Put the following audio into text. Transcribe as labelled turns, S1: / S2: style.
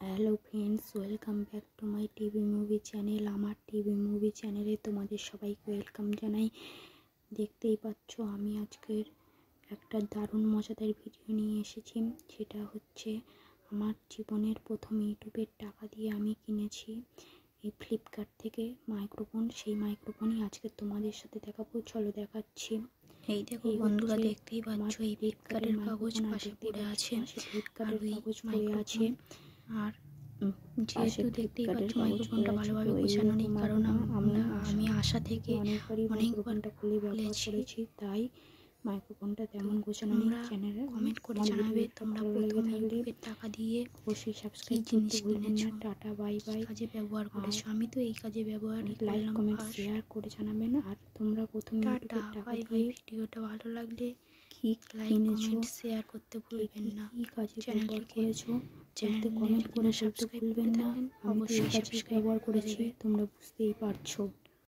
S1: Hello friends, welcome back to my TV movie channel. আমার TV movie চ্যানেলে তোমাদের সবাইকে ওয়েলকাম জানাই। দেখতেই পাচ্ছ আমি আজকের একটা দারুণ মজাদার ভিডিও নিয়ে এসেছি। সেটা হচ্ছে আমার জীবনের প্রথম ইউটিউবের টাকা দিয়ে আমি কিনেছি এই ফ্লিপকার্ট থেকে মাইক্রোফোন। সেই মাইক্রোফোনই আজকে তোমাদের সাথে দেখাবো, চলো দেখাচ্ছি।
S2: এই দেখো বন্ধুরা, দেখতেই পাচ্ছ এই ফ্লিপকার্টের কাগজ পাশে পড়ে আছে,
S1: ফ্লিপকার্টের কাগজ পড়ে আছে।
S2: আর যেহেতু দেখতেই পাচ্ছ মাইক্রোফোনটা ভালোভাবে গোছানো নেই, কারণ আমি আশা থেকে অনেকবার
S1: খুলে ব্যবহার করেছি, তাই মাইক্রোফোনটা তেমন গোছানো নেই। চ্যানেলে
S2: কমেন্ট করে জানাবে তোমরা প্রথম ইউটিউবের টাকা দিয়ে
S1: অবশ্যই সাবস্ক্রাইব করতে ভুলবেন না। Tata, bye bye.
S2: কাজে ব্যবহার করেছো, আমি তো এই কাজে ব্যবহার
S1: লাইক কমেন্ট শেয়ার করে জানাবেন। আর তোমরা প্রথম ইউটিউবের টাকা দিয়ে
S2: ভিডিওটা ভালো লাগলে
S1: কি
S2: লাইক কমেন্ট শেয়ার করতে ভুলবেন না।
S1: কি কাজে ব্যবহার করেছো চ্যানেলতে কমেন্ট করে বলতে ভুলবেন না। আমি এই কাজে ব্যবহার করেছি, তোমরা বুঝতেই পারছো।